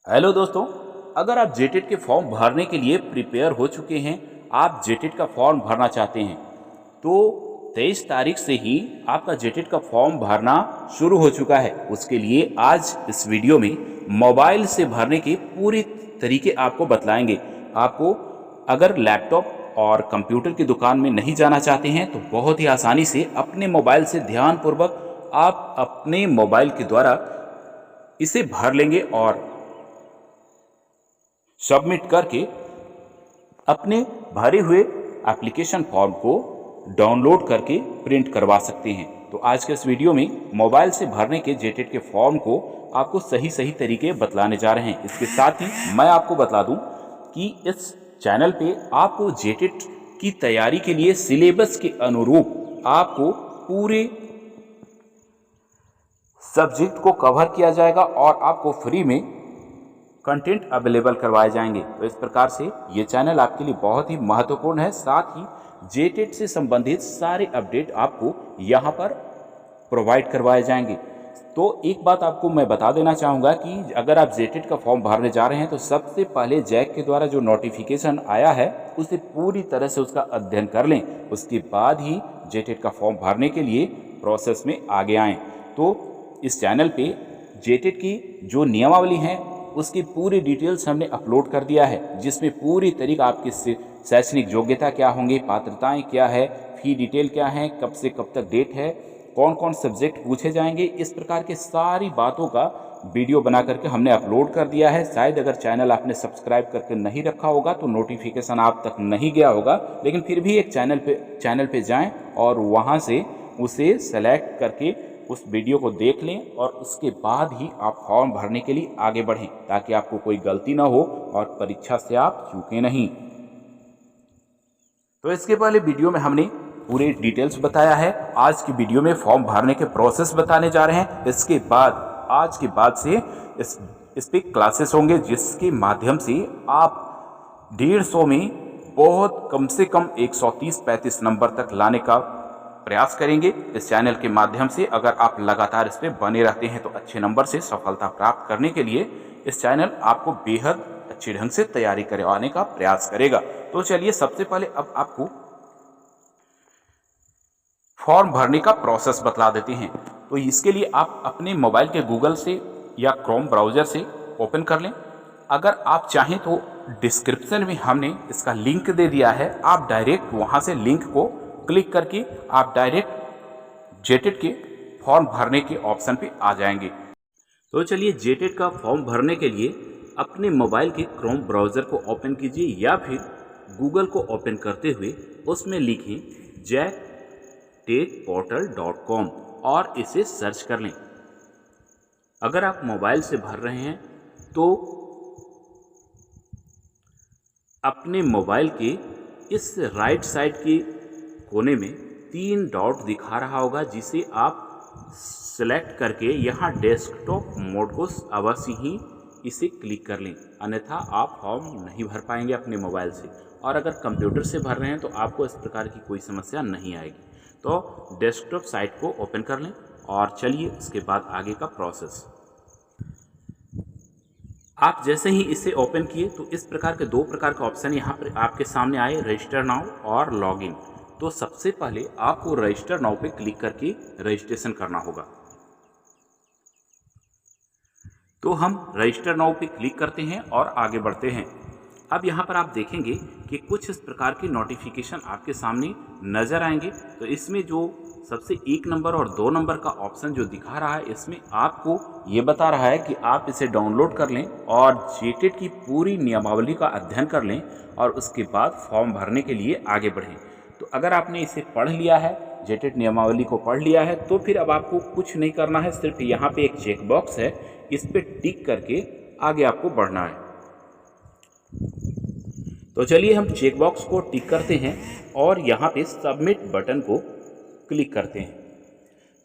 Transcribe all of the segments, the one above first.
Hello दोस्तों, अगर आप जेटेट के फॉर्म भरने के लिए प्रिपेयर हो चुके हैं, आप जेटेट का फॉर्म भरना चाहते हैं, तो 23 तारीख से ही आपका जेटेट का फॉर्म भरना शुरू हो चुका है। उसके लिए आज इस वीडियो में मोबाइल से भरने के पूरे तरीके आपको बतलाएंगे। आपको अगर लैपटॉप और कंप्यूटर की दुकान में नहीं जाना चाहते हैं तो बहुत ही आसानी से अपने मोबाइल से ध्यानपूर्वक आप अपने मोबाइल के द्वारा इसे भर लेंगे और सबमिट करके अपने भरे हुए एप्लीकेशन फॉर्म को डाउनलोड करके प्रिंट करवा सकते हैं। तो आज के इस वीडियो में मोबाइल से भरने के जेटेट के फॉर्म को आपको सही तरीके बतलाने जा रहे हैं। इसके साथ ही मैं आपको बता दूं कि इस चैनल पे आपको जेटेट की तैयारी के लिए सिलेबस के अनुरूप आपको पूरे सब्जेक्ट को कवर किया जाएगा और आपको फ्री में कंटेंट अवेलेबल करवाए जाएंगे। तो इस प्रकार से ये चैनल आपके लिए बहुत ही महत्वपूर्ण है। साथ ही जेटेट से संबंधित सारे अपडेट आपको यहाँ पर प्रोवाइड करवाए जाएंगे। तो एक बात आपको मैं बता देना चाहूँगा कि अगर आप जेटेट का फॉर्म भरने जा रहे हैं तो सबसे पहले जैक के द्वारा जो नोटिफिकेशन आया है उसे पूरी तरह से उसका अध्ययन कर लें। उसके बाद ही जेटेट का फॉर्म भरने के लिए प्रोसेस में आगे आएँ। तो इस चैनल पे जेटेट की जो नियमावली है उसकी पूरी डिटेल्स हमने अपलोड कर दिया है, जिसमें पूरी तरीका आपकी शैक्षणिक योग्यता क्या होंगे, पात्रताएं क्या है, फी डिटेल क्या है, कब से कब तक डेट है, कौन कौन सब्जेक्ट पूछे जाएंगे, इस प्रकार के सारी बातों का वीडियो बना करके हमने अपलोड कर दिया है। शायद अगर चैनल आपने सब्सक्राइब करके नहीं रखा होगा तो नोटिफिकेशन आप तक नहीं गया होगा, लेकिन फिर भी एक चैनल पे जाएं और वहां से उसे सेलेक्ट करके उस वीडियो को देख लें और उसके बाद ही आप फॉर्म भरने के लिए आगे बढ़ें, ताकि आपको कोई गलती ना हो और परीक्षा से आप चूकें नहीं। तो इसके पहले वीडियो में हमने पूरे डिटेल्स बताया है। आज की वीडियो में फॉर्म भरने के प्रोसेस बताने जा रहे हैं। इसके बाद आज के बाद से इस पे क्लासेस होंगे, जिसके माध्यम से आप 150 में बहुत कम से कम 130-35 नंबर तक लाने का प्रयास करेंगे। इस चैनल के माध्यम से अगर आप लगातार इस पे बने रहते हैं तो अच्छे नंबर से सफलता प्राप्त करने के लिए इस चैनल आपको बेहद अच्छे ढंग से तैयारी करवाने का प्रयास करेगा। तो चलिए सबसे पहले अब आपको फॉर्म भरने का प्रोसेस बतला देते हैं। तो इसके लिए आप अपने मोबाइल के गूगल से या क्रोम ब्राउजर से ओपन कर लें। अगर आप चाहें तो डिस्क्रिप्शन में हमने इसका लिंक दे दिया है, आप डायरेक्ट वहां से लिंक को क्लिक करके आप डायरेक्ट जेटेट के फॉर्म भरने के ऑप्शन पे आ जाएंगे। तो चलिए जेटेट का फॉर्म भरने के लिए अपने मोबाइल के क्रोम ब्राउज़र को ओपन कीजिए या फिर गूगल को ओपन करते हुए उसमें लिखें jtekportal.com और इसे सर्च कर लें। अगर आप मोबाइल से भर रहे हैं तो अपने मोबाइल के इस राइट साइड के कोने में 3 डॉट दिखा रहा होगा, जिसे आप सेलेक्ट करके यहाँ डेस्कटॉप मोड को अवश्य ही इसे क्लिक कर लें, अन्यथा आप फॉर्म नहीं भर पाएंगे अपने मोबाइल से। और अगर कंप्यूटर से भर रहे हैं तो आपको इस प्रकार की कोई समस्या नहीं आएगी। तो डेस्कटॉप साइट को ओपन कर लें और चलिए उसके बाद आगे का प्रोसेस। आप जैसे ही इसे ओपन किए तो इस प्रकार के 2 प्रकार का ऑप्शन यहाँ पर आपके सामने आए, रजिस्टर नाउ और लॉगिन। तो सबसे पहले आपको रजिस्टर नाउ पे क्लिक करके रजिस्ट्रेशन करना होगा। तो हम रजिस्टर नाउ पे क्लिक करते हैं और आगे बढ़ते हैं। अब यहाँ पर आप देखेंगे कि कुछ इस प्रकार के नोटिफिकेशन आपके सामने नज़र आएंगे। तो इसमें जो सबसे 1 नंबर और 2 नंबर का ऑप्शन जो दिखा रहा है, इसमें आपको ये बता रहा है कि आप इसे डाउनलोड कर लें और जेटेट की पूरी नियमावली का अध्ययन कर लें और उसके बाद फॉर्म भरने के लिए आगे बढ़ें। तो अगर आपने इसे पढ़ लिया है, जेटेट नियमावली को पढ़ लिया है, तो फिर अब आपको कुछ नहीं करना है। सिर्फ यहाँ पे एक चेक बॉक्स है, इस पे टिक करके आगे आपको बढ़ना है। तो चलिए हम चेक बॉक्स को टिक करते हैं और यहाँ पे सबमिट बटन को क्लिक करते हैं।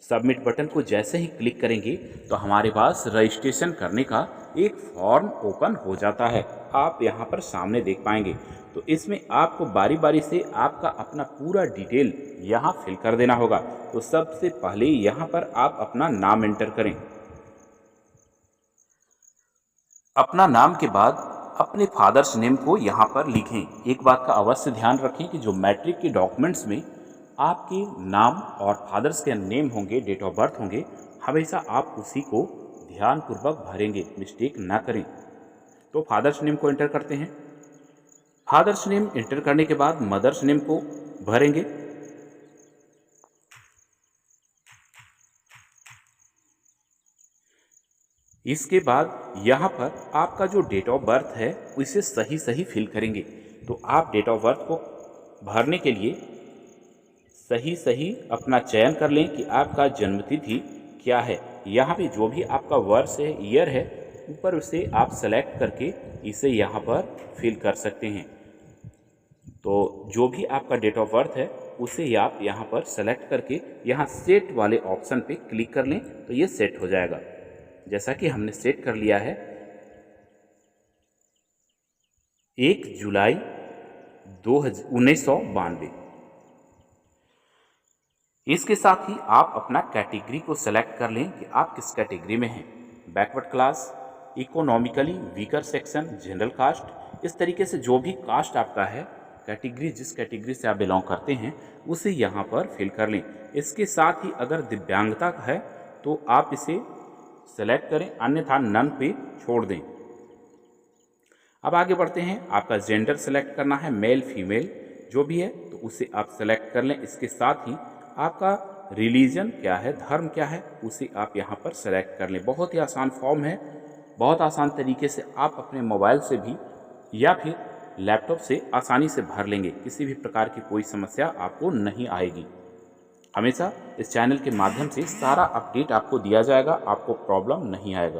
सबमिट बटन को जैसे ही क्लिक करेंगे तो हमारे पास रजिस्ट्रेशन करने का एक फॉर्म ओपन हो जाता है, आप यहाँ पर सामने देख पाएंगे। तो इसमें आपको बारी बारी से आपका अपना पूरा डिटेल यहाँ फिल कर देना होगा। तो सबसे पहले यहाँ पर आप अपना नाम एंटर करें। अपना नाम के बाद अपने फादर्स नेम को यहाँ पर लिखें। एक बात का अवश्य ध्यान रखें कि जो मैट्रिक के डॉक्यूमेंट्स में आपके नाम और फादर्स के नेम होंगे, डेट ऑफ बर्थ होंगे, हमेशा आप उसी को ध्यानपूर्वक भरेंगे, मिस्टेक ना करें। तो फादर्स नेम को एंटर करते हैं। फादर्स नेम एंटर करने के बाद मदर्स नेम को भरेंगे। इसके बाद यहाँ पर आपका जो डेट ऑफ बर्थ है उसे सही सही फिल करेंगे। तो आप डेट ऑफ बर्थ को भरने के लिए सही सही अपना चयन कर लें कि आपका जन्मतिथि क्या है। यहाँ पे जो भी आपका वर्ष है, ईयर है, ऊपर उसे आप सेलेक्ट करके इसे यहाँ पर फिल कर सकते हैं। तो जो भी आपका डेट ऑफ बर्थ है उसे आप यहाँ पर सेलेक्ट करके यहाँ सेट वाले ऑप्शन पे क्लिक कर लें तो ये सेट हो जाएगा। जैसा कि हमने सेट कर लिया है 1 जुलाई 1992। इसके साथ ही आप अपना कैटेगरी को सेलेक्ट कर लें कि आप किस कैटेगरी में हैं। Backward class, economically weaker section, general caste, इस तरीके से जो भी कास्ट आपका है, कैटेगरी जिस कैटेगरी से आप बिलोंग करते हैं उसे यहाँ पर फिल कर लें। इसके साथ ही अगर दिव्यांगता है तो आप इसे सेलेक्ट करें, अन्यथा नन पे छोड़ दें। अब आगे बढ़ते हैं। आपका जेंडर सेलेक्ट करना है, मेल फीमेल जो भी है तो उसे आप सेलेक्ट कर लें। इसके साथ ही आपका रिलीजन क्या है, धर्म क्या है, उसे आप यहाँ पर सेलेक्ट कर लें। बहुत ही आसान फॉर्म है, बहुत आसान तरीके से आप अपने मोबाइल से भी या फिर लैपटॉप से आसानी से भर लेंगे। किसी भी प्रकार की कोई समस्या आपको नहीं आएगी। हमेशा इस चैनल के माध्यम से सारा अपडेट आपको दिया जाएगा, आपको प्रॉब्लम नहीं आएगा।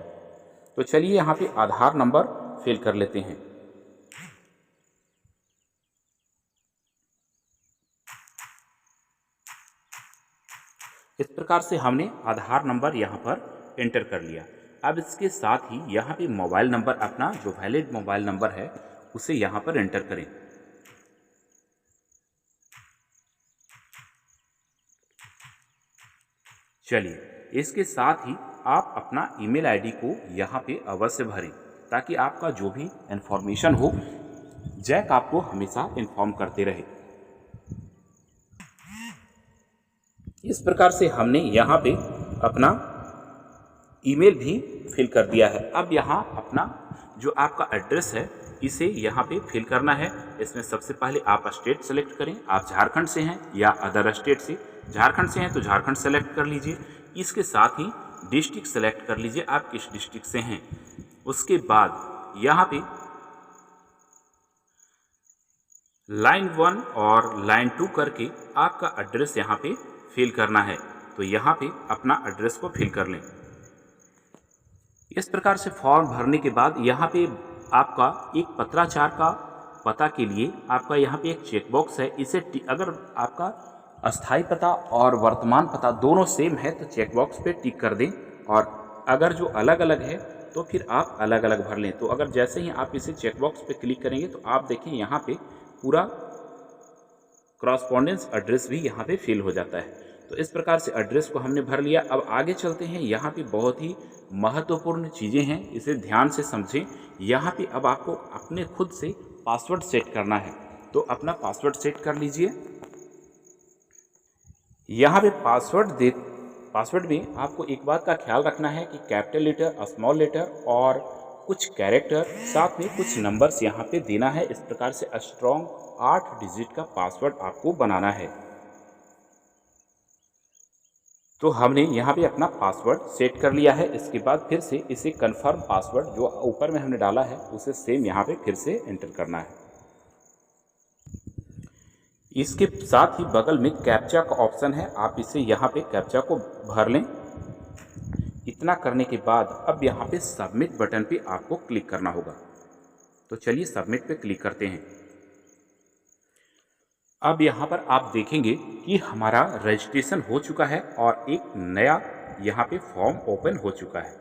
तो चलिए यहाँ पे आधार नंबर फिल कर लेते हैं। इस प्रकार से हमने आधार नंबर यहाँ पर एंटर कर लिया। अब इसके साथ ही यहाँ पे मोबाइल नंबर, अपना जो वैलिड मोबाइल नंबर है उसे यहाँ पर एंटर करें। चलिए, इसके साथ ही आप अपना ईमेल आईडी को यहाँ पे अवश्य भरें ताकि आपका जो भी इंफॉर्मेशन हो जैक आपको हमेशा इन्फॉर्म करते रहे। इस प्रकार से हमने यहाँ पे अपना ईमेल भी फिल कर दिया है। अब यहाँ अपना जो आपका एड्रेस है इसे यहाँ पे फिल करना है। इसमें सबसे पहले आप स्टेट सेलेक्ट करें। आप झारखंड से हैं या अदर स्टेट से, झारखंड से हैं तो झारखंड सेलेक्ट कर लीजिए। इसके साथ ही डिस्ट्रिक्ट सेलेक्ट कर लीजिए, आप किस डिस्ट्रिक्ट से हैं। उसके बाद यहाँ पे लाइन 1 और लाइन 2 करके आपका एड्रेस यहाँ पे फिल करना है। तो यहाँ पे अपना एड्रेस को फिल कर लें। इस प्रकार से फॉर्म भरने के बाद यहाँ पे आपका एक पत्राचार का पता के लिए आपका यहाँ पे एक चेकबॉक्स है। इसे अगर आपका अस्थाई पता और वर्तमान पता दोनों सेम है तो चेकबॉक्स पे टिक कर दें, और अगर जो अलग अलग है तो फिर आप अलग अलग भर लें। तो अगर जैसे ही आप इसे चेकबॉक्स पे क्लिक करेंगे तो आप देखिए यहाँ पे पूरा क्रॉसपॉन्डेंस एड्रेस भी यहाँ पे फिल हो जाता है। तो इस प्रकार से एड्रेस को हमने भर लिया। अब आगे चलते हैं। यहाँ पे बहुत ही महत्वपूर्ण चीज़ें हैं, इसे ध्यान से समझें। यहाँ पे अब आपको अपने खुद से पासवर्ड सेट करना है, तो अपना पासवर्ड सेट कर लीजिए। यहाँ पे पासवर्ड में आपको एक बात का ख्याल रखना है कि कैपिटल लेटर, स्मॉल लेटर और कुछ कैरेक्टर, साथ में कुछ नंबर्स यहाँ पे देना है। इस प्रकार से स्ट्रॉन्ग 8 डिजिट का पासवर्ड आपको बनाना है। तो हमने यहाँ पे अपना पासवर्ड सेट कर लिया है। इसके बाद फिर से इसे कंफर्म पासवर्ड जो ऊपर में हमने डाला है उसे सेम यहाँ पे फिर से एंटर करना है। इसके साथ ही बगल में कैप्चा का ऑप्शन है, आप इसे यहाँ पे कैप्चा को भर लें। इतना करने के बाद अब यहाँ पे सबमिट बटन पे आपको क्लिक करना होगा। तो चलिए सबमिट पे क्लिक करते हैं। अब यहाँ पर आप देखेंगे कि हमारा रजिस्ट्रेशन हो चुका है और एक नया यहाँ पे फॉर्म ओपन हो चुका है।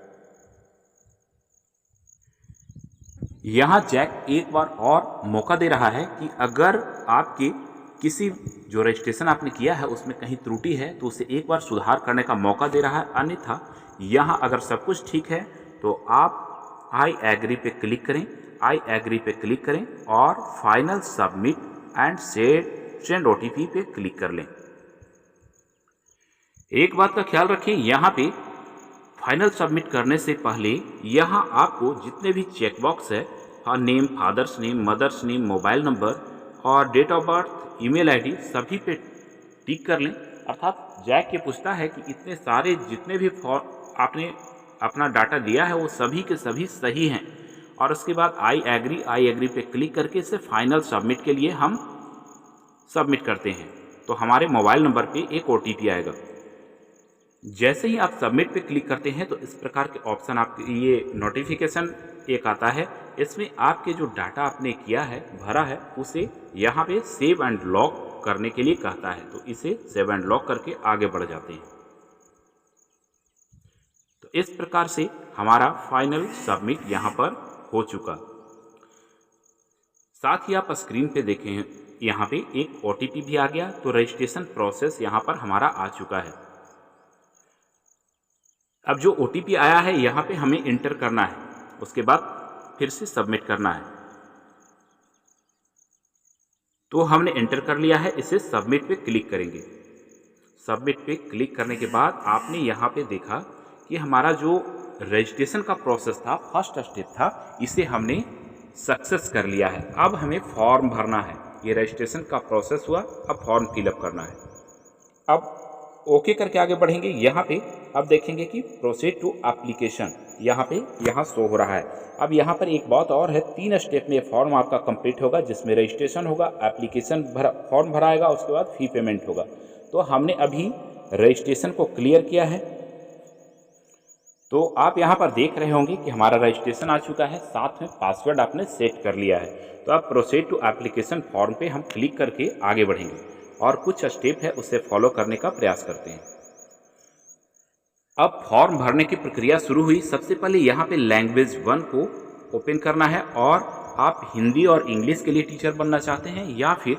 यहाँ जैक एक बार और मौका दे रहा है कि अगर आपके किसी जो रजिस्ट्रेशन आपने किया है उसमें कहीं त्रुटि है तो उसे एक बार सुधार करने का मौका दे रहा है। अन्यथा यहाँ अगर सब कुछ ठीक है तो आप आई एग्री पे क्लिक करें, आई एग्री पे क्लिक करें और final submit and send OTP पे क्लिक कर लें। एक बात का ख्याल रखें, यहाँ पे फाइनल सबमिट करने से पहले यहाँ आपको जितने भी चेकबॉक्स है, name, father's name, mother's name, mobile number और date of birth, email ID, सभी पे टिक कर लें। अर्थात जैक ये पूछता है कि इतने सारे जितने भी फॉर्म आपने अपना डाटा दिया है वो सभी के सभी सही हैं, और उसके बाद आई एग्री पे क्लिक करके इसे फाइनल सबमिट के लिए हम सबमिट करते हैं। तो हमारे मोबाइल नंबर पे एक ओटीपी आएगा। जैसे ही आप सबमिट पे क्लिक करते हैं तो इस प्रकार के ऑप्शन आपके ये नोटिफिकेशन एक आता है। इसमें आपके जो डाटा आपने किया है, भरा है, उसे यहाँ पे सेव एंड लॉक करने के लिए कहता है। तो इसे सेव एंड लॉक करके आगे बढ़ जाते हैं। तो इस प्रकार से हमारा फाइनल सबमिट यहाँ पर हो चुका। साथ ही आप स्क्रीन पे देखें, यहाँ पे एक ओटीपी भी आ गया। तो रजिस्ट्रेशन प्रोसेस यहाँ पर हमारा आ चुका है। अब जो ओटीपी आया है यहाँ पे हमें इंटर करना है, उसके बाद फिर से सबमिट करना है। तो हमने एंटर कर लिया है, इसे सबमिट पे क्लिक करेंगे। सबमिट पे क्लिक करने के बाद आपने यहाँ पे देखा कि हमारा जो रजिस्ट्रेशन का प्रोसेस था, फर्स्ट स्टेप था, इसे हमने सक्सेस कर लिया है। अब हमें फॉर्म भरना है। ये रजिस्ट्रेशन का प्रोसेस हुआ, अब फॉर्म फिलअप करना है। अब ओके करके आगे बढ़ेंगे। यहाँ पे अब देखेंगे कि प्रोसीड टू एप्लीकेशन यहाँ शो हो रहा है। अब यहाँ पर एक बात और है, 3 स्टेप में फॉर्म आपका कंप्लीट होगा, जिसमें रजिस्ट्रेशन होगा, एप्लीकेशन फॉर्म भराएगा, उसके बाद फी पेमेंट होगा। तो हमने अभी रजिस्ट्रेशन को क्लियर किया है। तो आप यहाँ पर देख रहे होंगे कि हमारा रजिस्ट्रेशन आ चुका है, साथ में पासवर्ड आपने सेट कर लिया है। तो अब प्रोसीड टू एप्लीकेशन फॉर्म पे हम क्लिक करके आगे बढ़ेंगे और कुछ स्टेप है उसे फॉलो करने का प्रयास करते हैं। अब फॉर्म भरने की प्रक्रिया शुरू हुई। सबसे पहले यहाँ पे लैंग्वेज 1 को ओपन करना है, और आप हिंदी और इंग्लिश के लिए टीचर बनना चाहते हैं या फिर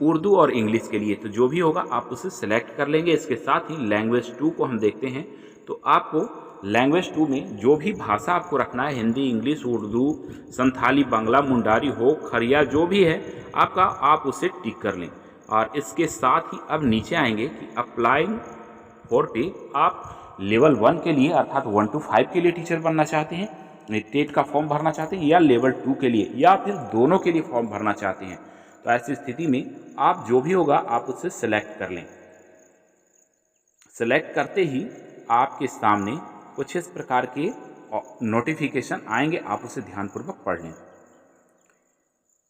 उर्दू और इंग्लिश के लिए, तो जो भी होगा आप उसे सेलेक्ट कर लेंगे। इसके साथ ही लैंग्वेज 2 को हम देखते हैं। तो आपको लैंग्वेज 2 में जो भी भाषा आपको रखना है, हिंदी, इंग्लिश, उर्दू, संथाली, बांग्ला, मुंडारी हो, खरिया, जो भी है आपका, आप उसे टिक कर लें। और इसके साथ ही अब नीचे आएंगे कि अप्लाइंग फॉर पे, आप लेवल 1 के लिए अर्थात 1 to 5 के लिए टीचर बनना चाहते हैं, टेट का फॉर्म भरना चाहते हैं, या लेवल 2 के लिए, या फिर दोनों के लिए फॉर्म भरना चाहते हैं। तो ऐसी स्थिति में आप जो भी होगा आप उसे सेलेक्ट कर लें। सेलेक्ट करते ही आपके सामने कुछ इस प्रकार के नोटिफिकेशन आएंगे, आप उसे ध्यानपूर्वक पढ़ लें।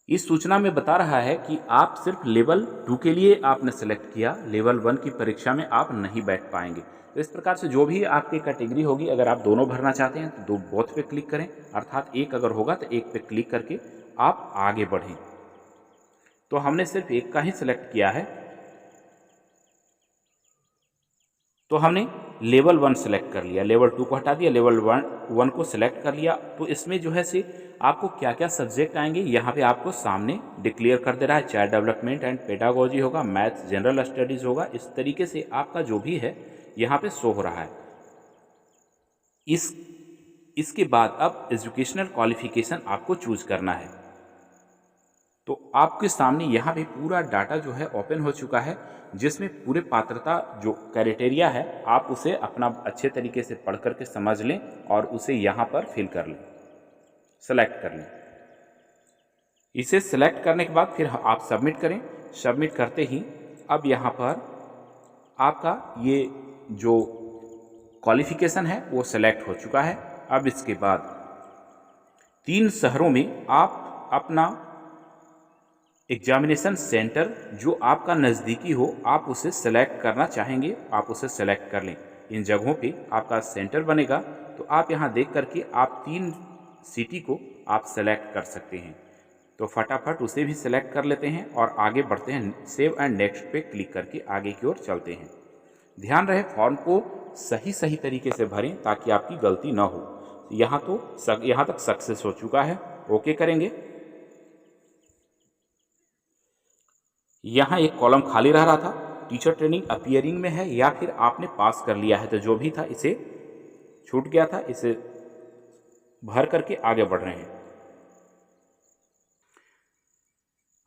इस सूचना में बता रहा है कि आप सिर्फ लेवल 2 के लिए आपने सेलेक्ट किया, लेवल 1 की परीक्षा में आप नहीं बैठ पाएंगे। तो इस प्रकार से जो भी आपकी कैटेगरी होगी, अगर आप दोनों भरना चाहते हैं तो बोथ पे क्लिक करें, अर्थात एक अगर होगा तो एक पे क्लिक करके आप आगे बढ़ें। तो हमने सिर्फ एक का ही सिलेक्ट किया है, तो हमने लेवल 1 सेलेक्ट कर लिया, लेवल 2 को हटा दिया, लेवल 1 को सिलेक्ट कर लिया। तो इसमें जो है से आपको क्या क्या सब्जेक्ट आएंगे यहाँ पे आपको सामने डिक्लेयर कर दे रहा है। चाइल्ड डेवलपमेंट एंड पेडागोजी होगा, मैथ्स, जनरल स्टडीज़ होगा। इस तरीके से आपका जो भी है यहाँ पे शो हो रहा है। इसके बाद अब एजुकेशनल क्वालिफिकेशन आपको चूज करना है। तो आपके सामने यहाँ पे पूरा डाटा जो है ओपन हो चुका है, जिसमें पूरे पात्रता जो क्राइटेरिया है आप उसे अपना अच्छे तरीके से पढ़ करके समझ लें और उसे यहाँ पर फिल कर लें, सेलेक्ट कर लें। इसे सेलेक्ट करने के बाद फिर आप सबमिट करें। सबमिट करते ही अब यहाँ पर आपका ये जो क्वालिफिकेशन है वो सेलेक्ट हो चुका है। अब इसके बाद 3 शहरों में आप अपना एग्जामिनेशन सेंटर जो आपका नज़दीकी हो आप उसे सेलेक्ट करना चाहेंगे, आप उसे सेलेक्ट कर लें। इन जगहों पे आपका सेंटर बनेगा, तो आप यहाँ देख करके आप 3 सिटी को आप सेलेक्ट कर सकते हैं। तो फटाफट उसे भी सेलेक्ट कर लेते हैं और आगे बढ़ते हैं। सेव एंड नेक्स्ट पे क्लिक करके आगे की ओर चलते हैं। ध्यान रहे फॉर्म को सही तरीके से भरें ताकि आपकी गलती ना हो। यहाँ तक सक्सेस हो चुका है, ओके करेंगे। यहाँ एक कॉलम खाली रह रहा था, टीचर ट्रेनिंग अपीयरिंग में है या फिर आपने पास कर लिया है, तो जो भी था इसे छूट गया था, इसे भर करके आगे बढ़ रहे हैं।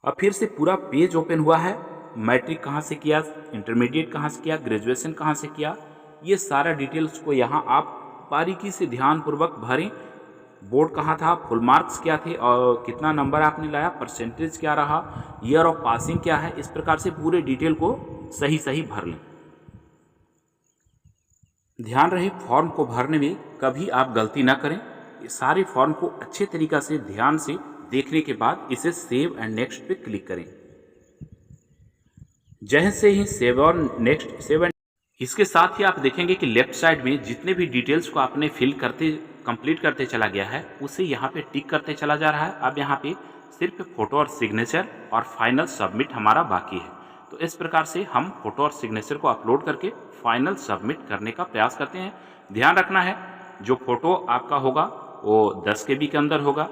अब फिर से पूरा पेज ओपन हुआ है। मैट्रिक कहाँ से किया, इंटरमीडिएट कहाँ से किया, ग्रेजुएशन कहाँ से किया, ये सारा डिटेल्स को यहाँ आप बारीकी से ध्यानपूर्वक भरें। बोर्ड कहाँ था, फुल मार्क्स क्या थे और कितना नंबर आपने लाया, परसेंटेज क्या रहा, ईयर ऑफ पासिंग क्या है, इस प्रकार से पूरे डिटेल को सही सही भर लें। ध्यान रहे फॉर्म को भरने में कभी आप गलती ना करें। सारे फॉर्म को अच्छे तरीक़ा से ध्यान से देखने के बाद इसे सेव एंड नेक्स्ट पे क्लिक करें। जैसे ही सेव और नेक्स्ट सेव एंड, इसके साथ ही आप देखेंगे कि लेफ्ट साइड में जितने भी डिटेल्स को आपने फिल करते कंप्लीट करते चला गया है उसे यहाँ पे टिक करते चला जा रहा है। अब यहाँ पे सिर्फ फोटो और सिग्नेचर और फाइनल सबमिट हमारा बाकी है। तो इस प्रकार से हम फोटो और सिग्नेचर को अपलोड करके फाइनल सबमिट करने का प्रयास करते हैं। ध्यान रखना है जो फोटो आपका होगा वो 10 KB के अंदर होगा।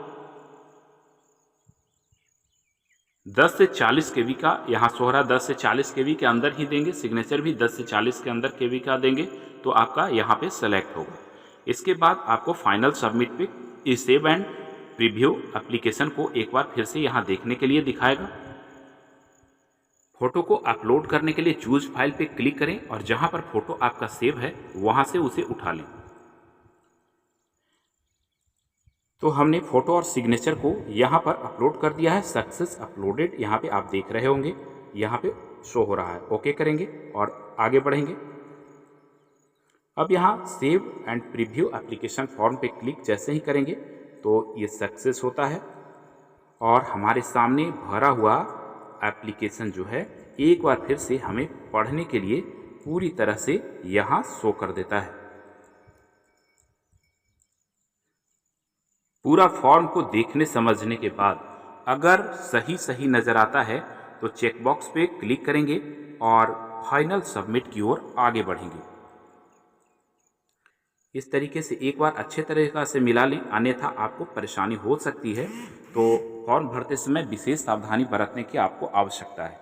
10 से 40 KB का यहाँ सोहरा 10 से 40 KB के अंदर ही देंगे। सिग्नेचर भी 10 से 40 के अंदर KB का देंगे तो आपका यहाँ पे सेलेक्ट होगा। इसके बाद आपको फाइनल सबमिट पे सेव एंड प्रीव्यू एप्लीकेशन को एक बार फिर से यहाँ देखने के लिए दिखाएगा। फोटो को अपलोड करने के लिए चूज फाइल पे क्लिक करें और जहाँ पर फोटो आपका सेव है वहाँ से उसे उठा लें। तो हमने फोटो और सिग्नेचर को यहाँ पर अपलोड कर दिया है। सक्सेस अपलोडेड यहाँ पे आप देख रहे होंगे, यहाँ पे शो हो रहा है। ओके करेंगे और आगे बढ़ेंगे। अब यहाँ save and preview application form पे क्लिक जैसे ही करेंगे तो ये सक्सेस होता है और हमारे सामने भरा हुआ एप्लीकेशन जो है एक बार फिर से हमें पढ़ने के लिए पूरी तरह से यहाँ शो कर देता है। पूरा फॉर्म को देखने समझने के बाद अगर सही नज़र आता है तो चेकबॉक्स पे क्लिक करेंगे और फाइनल सबमिट की ओर आगे बढ़ेंगे। इस तरीके से एक बार अच्छे तरीक़ा से मिला लें, अन्यथा आपको परेशानी हो सकती है। तो फॉर्म भरते समय विशेष सावधानी बरतने की आपको आवश्यकता है।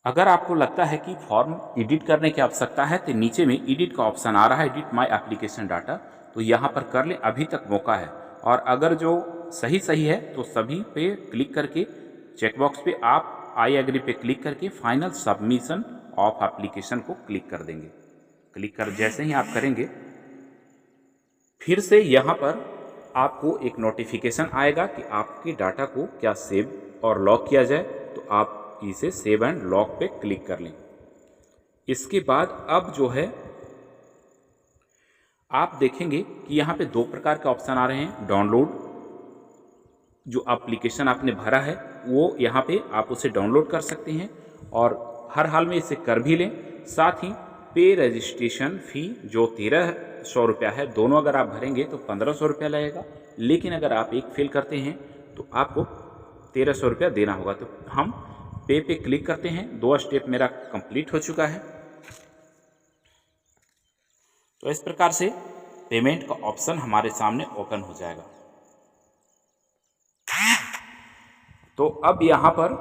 अगर आपको लगता है कि फॉर्म एडिट करने की आवश्यकता है तो नीचे में एडिट का ऑप्शन आ रहा है, एडिट माय एप्लीकेशन डाटा, तो यहाँ पर कर लें, अभी तक मौका है। और अगर जो सही है तो सभी पे क्लिक करके चेकबॉक्स पे आप आई एग्री पे क्लिक करके फाइनल सबमिशन ऑफ एप्लीकेशन को क्लिक कर देंगे। क्लिक कर जैसे ही आप करेंगे फिर से यहाँ पर आपको एक नोटिफिकेशन आएगा कि आपके डाटा को क्या सेव और लॉक किया जाए। तो आप इसे सेव एंड लॉक पे क्लिक कर लें। इसके बाद अब जो है आप देखेंगे कि यहाँ पे 2 प्रकार के ऑप्शन आ रहे हैं। डाउनलोड, जो एप्लीकेशन आपने भरा है वो यहाँ पे आप उसे डाउनलोड कर सकते हैं और हर हाल में इसे कर भी लें। साथ ही पे रजिस्ट्रेशन फ़ी जो 1300 रुपया है, दोनों अगर आप भरेंगे तो 1500 रुपया लगेगा। लेकिन अगर आप एक फेल करते हैं तो आपको 1300 रुपया देना होगा। तो हम पे पे क्लिक करते हैं। 2 स्टेप मेरा कंप्लीट हो चुका है। तो इस प्रकार से पेमेंट का ऑप्शन हमारे सामने ओपन हो जाएगा। तो अब यहाँ पर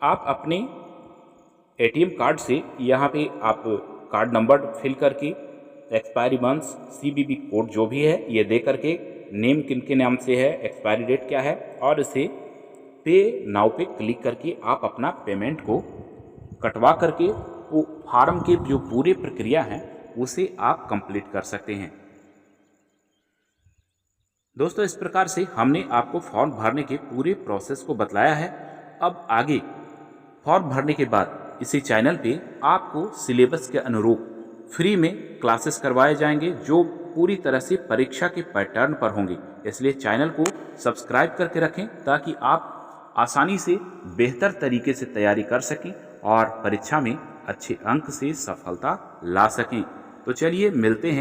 आप अपने एटीएम कार्ड से यहाँ पे आप कार्ड नंबर फिल करके एक्सपायरी मंथ्स, CVV कोड जो भी है ये दे करके, नेम किन के नाम से है, एक्सपायरी डेट क्या है, और इसे पे नाउ पे क्लिक करके आप अपना पेमेंट को कटवा करके वो फार्म की जो पूरी प्रक्रिया है उसे आप कंप्लीट कर सकते हैं। दोस्तों इस प्रकार से हमने आपको फॉर्म भरने के पूरे प्रोसेस को बतलाया है। अब आगे फॉर्म भरने के बाद इसी चैनल पे आपको सिलेबस के अनुरूप फ्री में क्लासेस करवाए जाएंगे जो पूरी तरह से परीक्षा के पैटर्न पर होंगे। इसलिए चैनल को सब्सक्राइब करके रखें ताकि आप आसानी से बेहतर तरीके से तैयारी कर सकें और परीक्षा में अच्छे अंक से सफलता ला सकें। तो चलिए मिलते हैं।